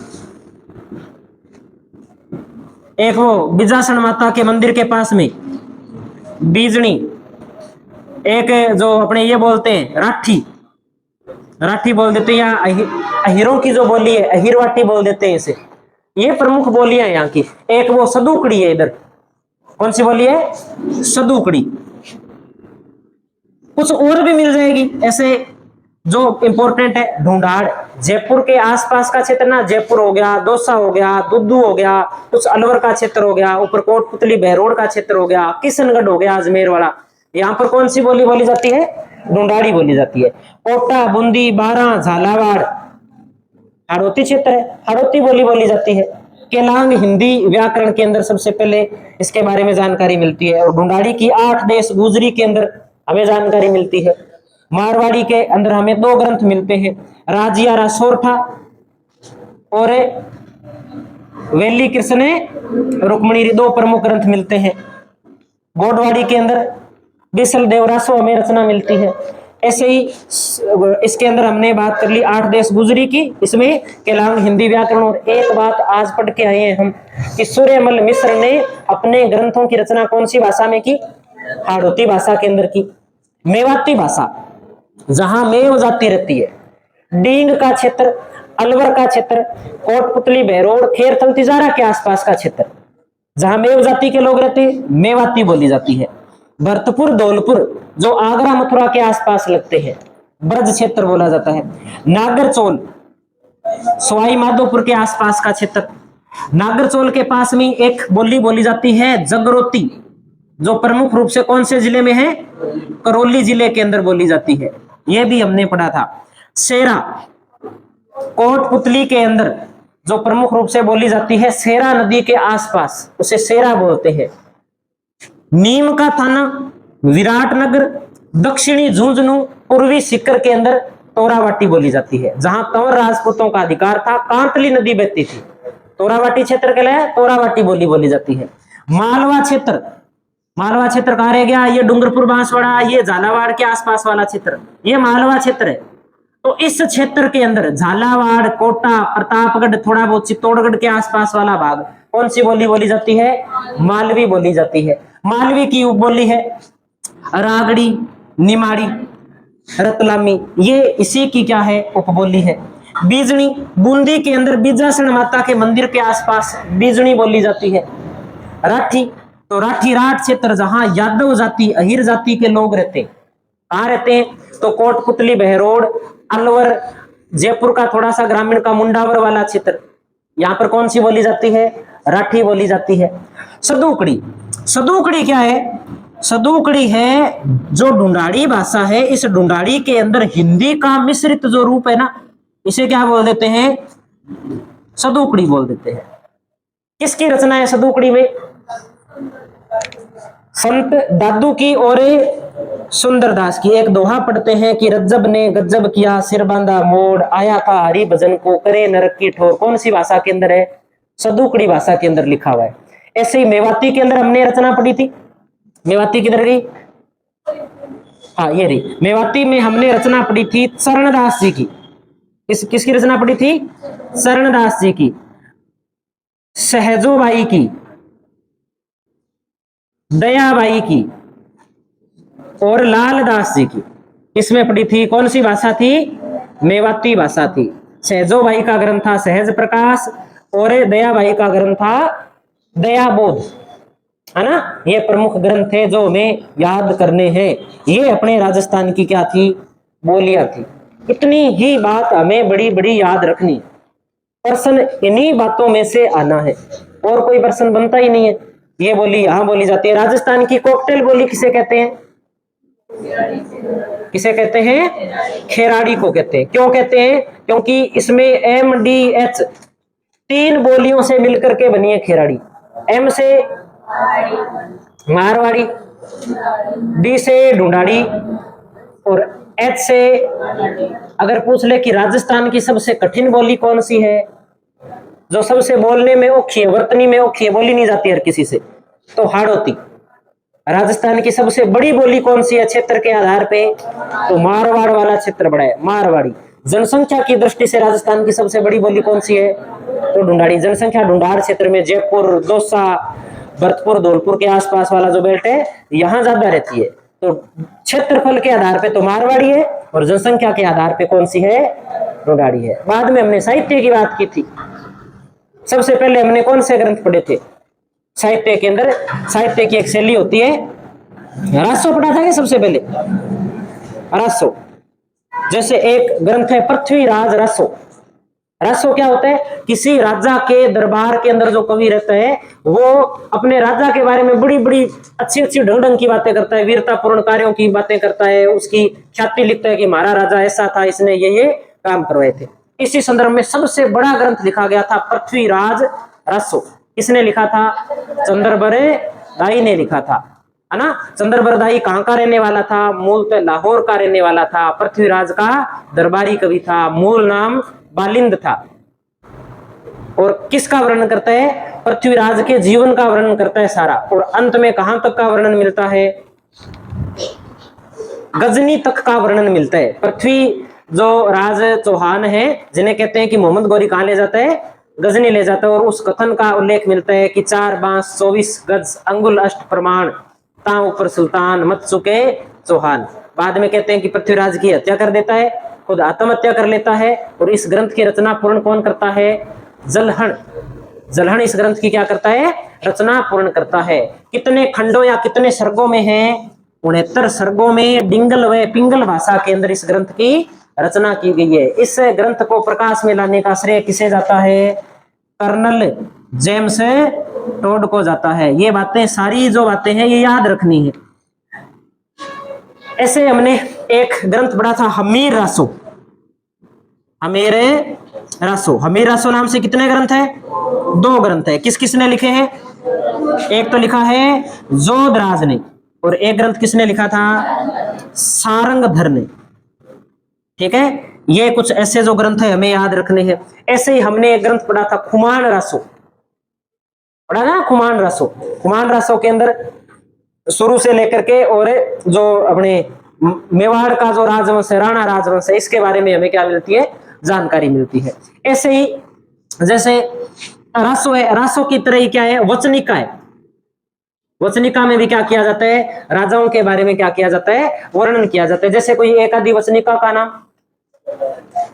एक वो बिजासन माता के मंदिर के पास में बीजनी, एक जो अपने ये बोलते हैं राठी बोल देते हैं, या अहिरों की जो बोली है अहिरवाटी बोल देते हैं इसे। ये प्रमुख बोलियां यहाँ की। एक वो सदुकड़ी है, इधर कौन सी बोली है? सदुकड़ी। कुछ और भी मिल जाएगी ऐसे जो इंपॉर्टेंट है। ढूंढाड़, जयपुर के आसपास का क्षेत्र ना, जयपुर हो गया, दौसा हो गया, दुद्दू हो गया, कुछ अलवर का क्षेत्र हो गया, ऊपर कोटपुतली बहरोड का क्षेत्र हो गया, किशनगढ़ हो गया, अजमेर वाला, यहाँ पर कौन सी बोली बोली जाती है? ढूंढाड़ी बोली जाती है। कोटा, बूंदी, बारां, झालावाड़ हाड़ौती क्षेत्र है, हाड़ौती बोली बोली जाती है। केलांग हिंदी व्याकरण के अंदर सबसे पहले इसके बारे में जानकारी मिलती है। और ढूंढाड़ी की 8 देश गुजरी के अंदर हमें जानकारी मिलती है। मारवाड़ी के अंदर हमें 2 ग्रंथ मिलते हैं, राजियारा सोरठा और वेली कृष्ण रुक्मणी, 2 प्रमुख ग्रंथ मिलते हैं। गोडवाड़ी के अंदर बिसल देवरासो हमें रचना मिलती है। ऐसे ही इसके अंदर हमने बात कर ली 8 देश गुजरी की, इसमें केलांग हिंदी व्याकरण। और एक बात आज पढ़ के आए हैं हम कि सूर्यमल मिश्र ने अपने ग्रंथों की रचना कौन सी भाषा में की? हाड़ौती भाषा के अंदर की। मेवाती भाषा, जहां मेव जाति रहती है। डींग का क्षेत्र, अलवर का क्षेत्र, कोटपुतली, बहरोड, खेरथल, तिजारा के आसपास का क्षेत्र, जहां मेव जाति के लोग रहते हैं, मेवाती बोली जाती है। भरतपुर, धौलपुर जो आगरा मथुरा के आसपास लगते हैं, ब्रज क्षेत्र बोला जाता है। नागरचोल, सवाई माधोपुर के आसपास का क्षेत्र। नागरचोल के पास में एक बोली बोली जाती है जगरोती, जो प्रमुख रूप से कौन से जिले में है? करौली जिले के अंदर बोली जाती है, यह भी हमने पढ़ा था। सेरा, कोटपुतली के अंदर जो प्रमुख रूप से बोली जाती है, सेरा नदी के आसपास, उसे सेरा बोलते हैं। नीम का थाना, विराटनगर, दक्षिणी झुंझुनू, पूर्वी सीकर के अंदर तोरावाटी बोली जाती है, जहां तंवर राजपूतों का अधिकार था, कांतली नदी बहती थी, तोरावाटी क्षेत्र के लिए तोरावाटी बोली बोली जाती है। मालवा क्षेत्र, मालवा क्षेत्र कहाँ रह गया? ये डूंगरपुर, बांसवाड़ा, ये झालावाड़ के आसपास वाला क्षेत्र, ये मालवा क्षेत्र है। तो इस क्षेत्र के अंदर झालावाड़, कोटा, प्रतापगढ़, थोड़ा बहुत चित्तौड़गढ़ के आसपास वाला भाग कौन सी बोली बोली जाती है? मालवी बोली जाती है। मालवी की उपबोली है रागड़ी, निमाड़ी, रतलामी, ये इसी की क्या है? उपबोली है। बीजनी, बूंदी के अंदर बीजासन माता के मंदिर के आसपास बीजनी बोली जाती है। राठी, तो राठी राठ क्षेत्र जहां यादव जाति, अहिर जाति के लोग रहते हैं। कहाँ रहते हैं? तो कोटपुतली, बहरोड, अलवर, जयपुर का थोड़ा सा ग्रामीण का मुंडावर वाला क्षेत्र, यहाँ पर कौन सी बोली जाती है? राठी बोली जाती है। सदुकड़ी, सदुकड़ी क्या है? सदुकड़ी है जो ढूंढाड़ी भाषा है। इस ढूंढाड़ी के अंदर हिंदी का मिश्रित जो रूप है ना, इसे क्या बोल देते हैं? सदुकड़ी बोल देते हैं। किसकी रचना है सदुकड़ी में? संत दादू की और सुंदरदास की। एक दोहा पढ़ते हैं कि रज्जब ने गज्जब किया, सिर बांधा मोड़, आया था हरि भजन को, करे नरक की ठोर। कौन सी भाषा के अंदर है? सदुकड़ी भाषा के अंदर लिखा हुआ है। ऐसे ही मेवाती के अंदर हमने रचना पढ़ी थी। मेवाती किधर गई? हाँ ये रही। मेवाती में हमने रचना पढ़ी थी शरणदास जी की। किसकी रचना पढ़ी थी? शरणदास जी की, सहजोबाई की, दयाबाई की और लालदास जी की। इसमें पढ़ी थी। कौन सी भाषा थी? मेवाती भाषा थी। सहजोबाई का ग्रंथ था सहज प्रकाश और दयाबाई का ग्रंथ था दयाबोध, है ना। ये प्रमुख ग्रंथ थे जो हमें याद करने हैं। ये अपने राजस्थान की क्या थी? बोलियां थी। इतनी ही बात हमें बड़ी बड़ी याद रखनी। प्रश्न इन्हीं बातों में से आना है, और कोई प्रश्न बनता ही नहीं है। ये बोली यहां बोली जाती है। राजस्थान की कॉकटेल बोली किसे कहते हैं? किसे कहते हैं? खेराड़ी को कहते हैं। क्यों कहते हैं? क्योंकि इसमें MDH 3 बोलियों से मिलकर के बनी है खेराड़ी। M से मारवाड़ी, D से ढूंढाड़ी और H से, अगर पूछ ले कि राजस्थान की सबसे कठिन बोली कौन सी है, जो सबसे बोलने में औखी है, वर्तनी में औखी है, बोली नहीं जाती हर किसी से, तो हाड़ौती। राजस्थान की सबसे बड़ी बोली कौन सी है क्षेत्र के आधार पे? तो मारवाड़ वाला क्षेत्र बड़ा है, मारवाड़ी। जनसंख्या की दृष्टि से राजस्थान की सबसे बड़ी बोली कौन सी है? तो ढूंढाड़ी। जनसंख्या ढूंढाड़ क्षेत्र में जयपुर, दौसा, भरतपुर, धौलपुर के आसपास वाला जो बेल्ट है, यहाँ ज्यादा रहती है। तो क्षेत्रफल के आधार पे तो मारवाड़ी है और जनसंख्या के आधार पे कौन सी है? ढूंढाड़ी है। बाद में हमने साहित्य की बात की थी। सबसे पहले हमने कौन से ग्रंथ पढ़े थे? साहित्य के अंदर साहित्य की एक शैली होती है, रासो पढ़ा था क्या सबसे पहले? रासो, जैसे एक ग्रंथ है पृथ्वीराज रासो। रासो क्या होता है? किसी राजा के दरबार के अंदर जो कवि रहता है वो अपने राजा के बारे में बड़ी बड़ी अच्छी अच्छी ढंग ढंग की बातें करता है, वीरतापूर्ण कार्यों की बातें करता है, उसकी ख्याति लिखता है कि हमारा राजा ऐसा था, इसने ये काम करवाए थे। इसी संदर्भ में सबसे बड़ा ग्रंथ लिखा गया था पृथ्वीराज रासो। किसने लिखा था? चंद्रबरदाई ने लिखा था, है ना। चंद्रबरदाई कहाँ का रहने वाला था? मूलतः लाहौर का रहने वाला था। पृथ्वीराज का दरबारी कवि था, मूल नाम बालिंद था। और किसका वर्णन करता है? पृथ्वीराज के जीवन का वर्णन करता है सारा। और अंत में कहां तक का वर्णन मिलता है? गजनी तक का वर्णन मिलता है। पृथ्वी जो राज चौहान है, जिन्हें कहते हैं कि मोहम्मद गौरी कहां ले जाता है? गजनी ले जाता है। और उस कथन का उल्लेख मिलता है कि 4 बांस 24 गज अंगुल अष्ट प्रमाण, ता ऊपर सुल्तान मत चुके चौहान। बाद में कहते हैं कि पृथ्वीराज की हत्या कर देता है, खुद आत्महत्या कर लेता है। और इस ग्रंथ की रचना पूर्ण कौन करता है? जलहण। जलहण इस ग्रंथ की क्या करता है? रचना पूर्ण करता है। कितने खंडों या कितने सर्गों में है? 69 सर्गों में डिंगल व पिंगल भाषा के अंदर इस ग्रंथ की रचना की गई है। इस ग्रंथ को प्रकाश में लाने का श्रेय किसे जाता है? कर्नल जेम्स टोड को जाता है। ये बातें सारी जो बातें हैं ये याद रखनी है। ऐसे हमने एक ग्रंथ पढ़ा था हमीर रासो। हमीर रासो, हमीर रासो नाम से कितने ग्रंथ है? 2 ग्रंथ है। किस किसने लिखे हैं? एक तो लिखा है जोधराज ने, और एक ग्रंथ किसने लिखा था? सारंगधर ने। ठीक है, ये कुछ ऐसे जो ग्रंथ है हमें याद रखने हैं। ऐसे ही हमने एक ग्रंथ पढ़ा था खुमान रासो, पढ़ा ना खुमान रासो। खुमान रासो के अंदर शुरू से लेकर के और जो अपने मेवाड़ का जो राजवंश है, राणा राजवंश है, इसके बारे में हमें क्या मिलती है? जानकारी मिलती है। ऐसे ही जैसे रासो है, रासो की तरह ही क्या है, वचनिका है। वचनिका में भी क्या किया जाता है, राजाओं के बारे में क्या किया जाता है, वर्णन किया जाता है। जैसे कोई एक आदि वचनिका का नाम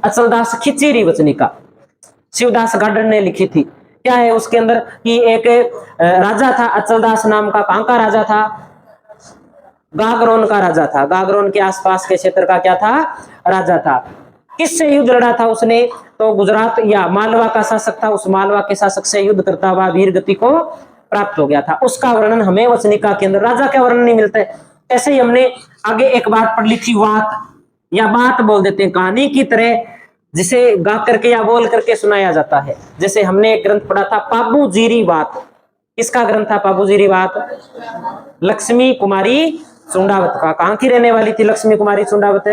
अचलदास खिचीरी वचनिका शिवदास गार्डन ने लिखी थी। क्या है उसके अंदर कि एक राजा था अचलदास नाम का, कहां का राजा था, गागरोन का राजा था। गागरोन के आसपास के क्षेत्र का क्या था, राजा था। किससे युद्ध लड़ा था उसने, तो गुजरात या मालवा का शासक था, उस मालवा के शासक से युद्ध करता हुआ वीर गति को प्राप्त हो गया था। उसका वर्णन हमें वचनिका के अंदर, राजा का वर्णन नहीं मिलता है। ऐसे ही हमने आगे एक बात पढ़ ली थी, वात या बात बोल देते हैं, कहानी की तरह जिसे गा करके या बोल करके सुनाया जाता है। जैसे हमने एक ग्रंथ पढ़ा था पाबू जीरी बात। किसका ग्रंथ था पाबू जीरी बात, लक्ष्मी कुमारी चुंडावत का। कहां की रहने वाली थी लक्ष्मी कुमारी चुंडावत,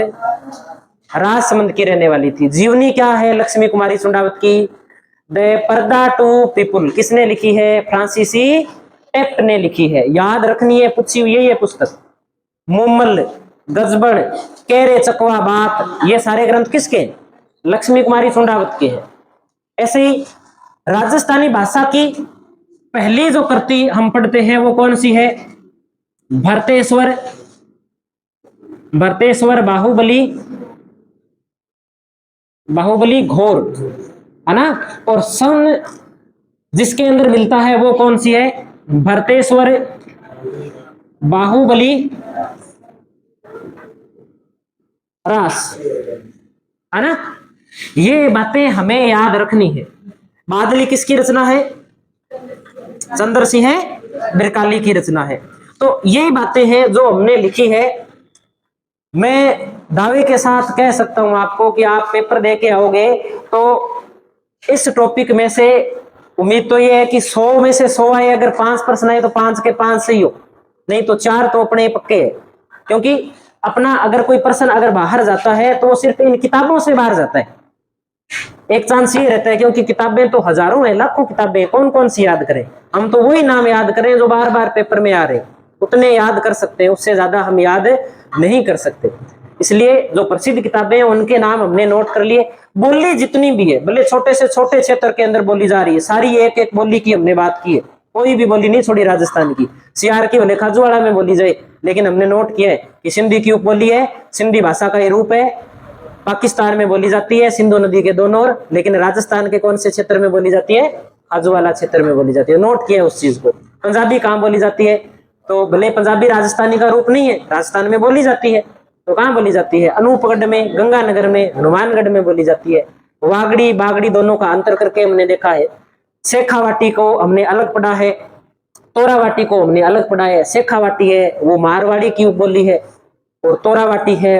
राजसमंद की रहने वाली थी। जीवनी क्या है लक्ष्मी कुमारी चुंडावत की, द पर्दा टू पीपुल किसने लिखी है, फ्रांसीसी टेप्ट ने लिखी है। याद रखनी है, पूछी हुई है ये पुस्तक। मुमल, गजबड़, केरे चकवा बात, ये सारे ग्रंथ किसके, लक्ष्मी कुमारी चुंडावत के हैं। ऐसे ही राजस्थानी भाषा की पहली जो कृति हम पढ़ते हैं वो कौन सी है, भरतेश्वर, भरतेश्वर बाहुबली, बाहुबली घोर, है ना। और सन जिसके अंदर मिलता है वो कौन सी है, भरतेश्वर बाहुबली रास, है ना। ये बातें हमें याद रखनी है। बादली किसकी रचना है, चंद्र सिंह बिरकाली की रचना है। तो ये बातें हैं जो हमने लिखी है। मैं दावे के साथ कह सकता हूं आपको कि आप पेपर दे के आओगे तो इस टॉपिक में से उम्मीद तो ये है कि 100 में से 100 आए, अगर 5 प्रश्न आए तो 5 के 5 सही हो, नहीं तो 4 तो अपने पक्के है। क्योंकि अपना अगर कोई प्रश्न अगर बाहर जाता है तो वो सिर्फ इन किताबों से बाहर जाता है। एक चांस ये रहता है, क्योंकि किताबें तो हजारों है, लाखों किताबें, कौन कौन सी याद करें। हम तो वही नाम याद करें जो बार बार पेपर में आ रहे, उतने याद कर सकते हैं, उससे ज्यादा हम याद नहीं कर सकते। इसलिए जो प्रसिद्ध किताबें हैं उनके नाम हमने नोट कर लिए। बोली जितनी भी है, भले छोटे से छोटे क्षेत्र के अंदर बोली जा रही है, सारी एक एक बोली की हमने बात की है, कोई भी बोली नहीं छोड़ी राजस्थान की। सियार की भले खाजूवाड़ा में बोली जाए, लेकिन हमने नोट किया है कि सिंधी की उपबोली है, सिंधी भाषा का ये रूप है, पाकिस्तान में बोली जाती है सिंधु नदी के दोनों ओर, लेकिन राजस्थान के कौन से क्षेत्र में बोली जाती है, खाजूवाला क्षेत्र में बोली जाती है। नोट किया है उस चीज को। पंजाबी कहाँ बोली जाती है, तो भले पंजाबी राजस्थानी का रूप नहीं है, राजस्थान में बोली जाती है, तो कहाँ बोली जाती है, अनूपगढ़ में, गंगानगर में, हनुमानगढ़ में बोली जाती है। वागड़ी बागड़ी दोनों का अंतर करके हमने देखा है। शेखावाटी को हमने अलग पढ़ा है, तोरावाटी को हमने अलग पढ़ा है। शेखावाटी है वो मारवाड़ी की उपबोली है और तोरावाटी है